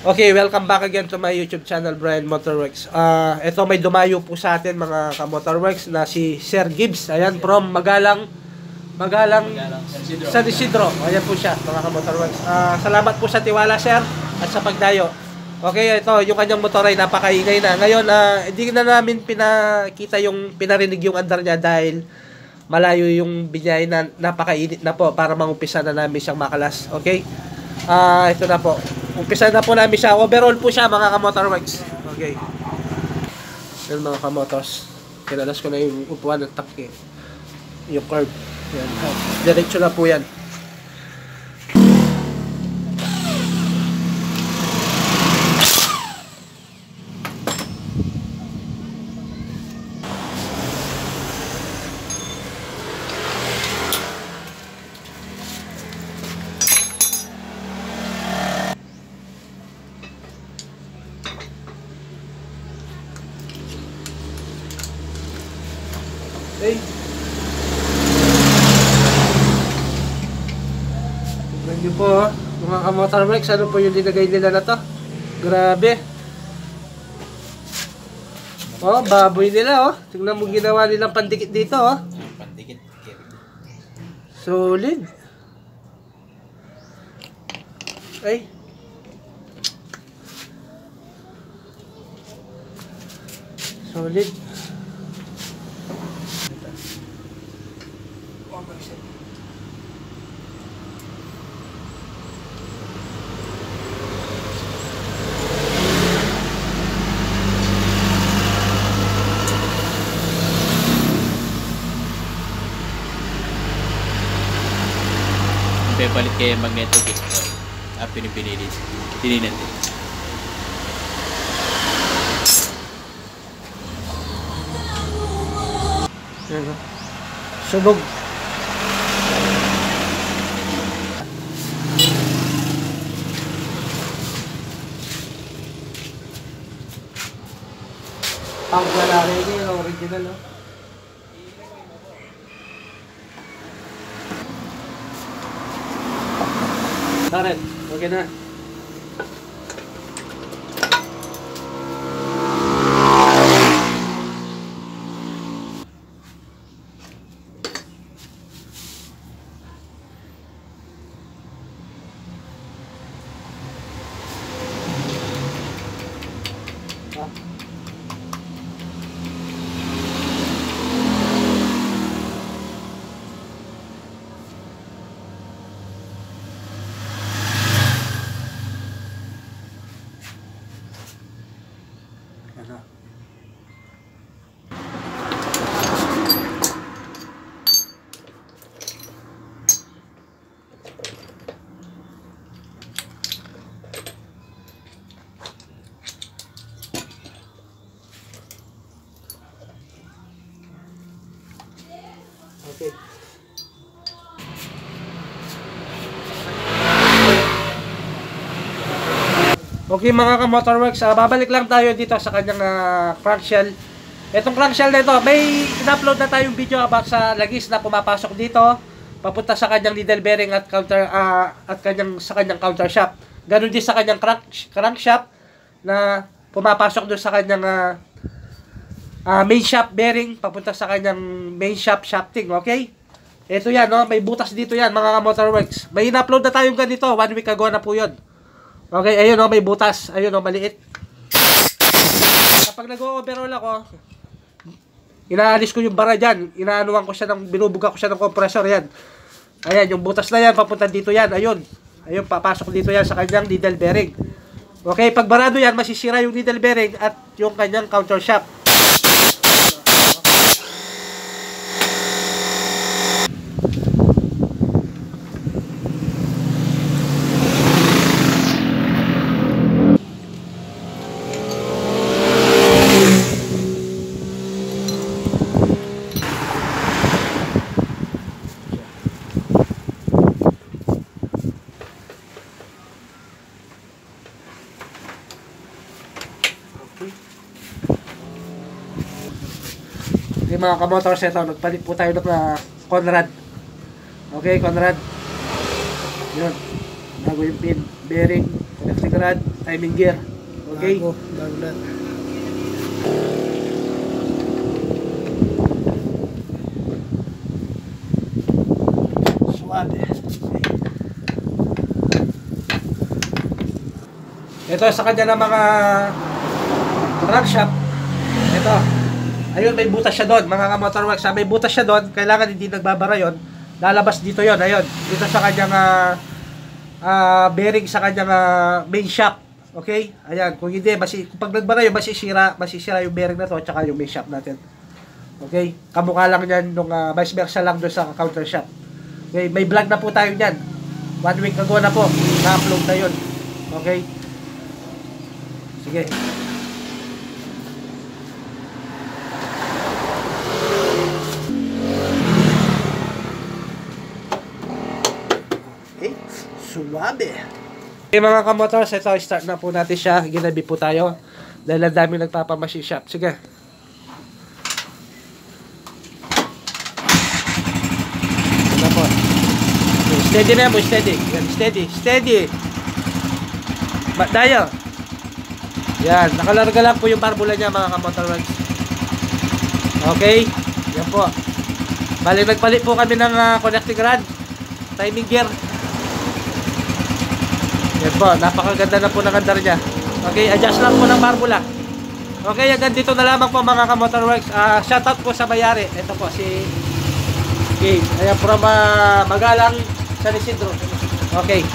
Okay, welcome back again to my YouTube channel, Brian Motorworks. Ito may dumayo po sa atin mga ka-Motorworks na si Sir Gibbs. Ayan, from Magalang San Isidro. Ayan po siya, mga ka-Motorworks. Salamat po sa tiwala, Sir, at sa pagdayo. Okay, ito, yung kanyang motor ay napakaingay na. Ngayon, hindi na namin pinakita yung pinarinig yung andar niya dahil malayo yung binyay na napakainit na po para mangumpisa na namin siyang makalas. Okay? Ito na po. Umpisa na po namin siya. Overall po siya mga ka-Motorworks. Okay. Yan mga ka-motors. Kinalas ko na yung upuan ng tapke. Yung curve. Yan. Diretso na po yan. Okay. Tignan nyo po, mga ka-Motorworks, ano po yung dinagay nila na to? Grabe. Oh, baboy nila, oh. Tignan mo ginawa nilang pandikit dito, oh. Pandikit. Solid. Ay. Solid. Papalit kaya magneto kit. Pinipinilis. Tininan din. Sunog. Ang lalaki niya, original, oh. Karen, okay na. Okay. Okay mga ka-Motorworks, babalik lang tayo dito sa kanyang crankshell. Itong crankshell na ito, may in-upload na tayong video about sa lagis na pumapasok dito papunta sa kanyang needle bearing at sa kanyang counter shaft. Ganon din sa kanyang crankshaft na pumapasok doon sa kanyang main shaft bearing papunta sa kanyang main shaft shafting, okay? Ito yan, no? May butas dito yan, mga ka-Motorworks. May in-upload na tayong ganito, 1 week ago na po yun. Okay, ayun, no? May butas. Ayun, no? Maliit. Kapag nag-overall ako, inaalis ko yung bara dyan. Inaanuhan ko siya binubuga ko siya ng compressor yan. Ayan, yung butas na yan, papunta dito yan. Ayun. Ayun, papasok dito yan sa kanyang needle bearing. Okay, pag barado yan, masisira yung needle bearing at yung kanyang counter shaft. Okay mga kamotors, ito, nagpalit po tayo ng Conrad. Okay, Conrad. Yun. Bago yung pin, bearing. connecting rod, timing gear. Okay? Bago lahat. Suwabe. Ito sa kanya ng mga crankshaft. Ito. Ayun, may butas siya doon. Mga ka-motorworks, may butas siya doon. Kailangan hindi nagbabara yon. Lalabas dito yon. Ayun. Dito sa kanyang bearing sa kanyang main shaft. Okay? Ayan. Kung hindi, kung pag nagbara yun, masisira yung bearing na to at saka yung main shaft natin. Okay? Kamukha lang yan nung vice versa lang doon sa counter shaft. Okay? May vlog na po tayo dyan. 1 week ago na po. Na-upload na yun. Okay? Sige. Okay. Suwabe. Okay mga kamotors, ito start na po natin siya. Ginabi po tayo. Dahil ang dami nagpapamachine shop. Sige. Ito po. Steady na mo, steady. Yan, steady, steady. Tayo. Yan, nakalarga lang po yung barbula niya mga ka-motorworks. Okay, yan po. Bali, nagpalit po kami ng connecting rod, timing gear. Yan po, napakaganda na po ng andar niya. Okay, adjust lang po ng barbula. Okay, hanggang dito na lamang po mga ka-motorworks. Shoutout po sa mayari. Ito po, si Gabe. Ayan, from Magalang, San Isidro. Okay.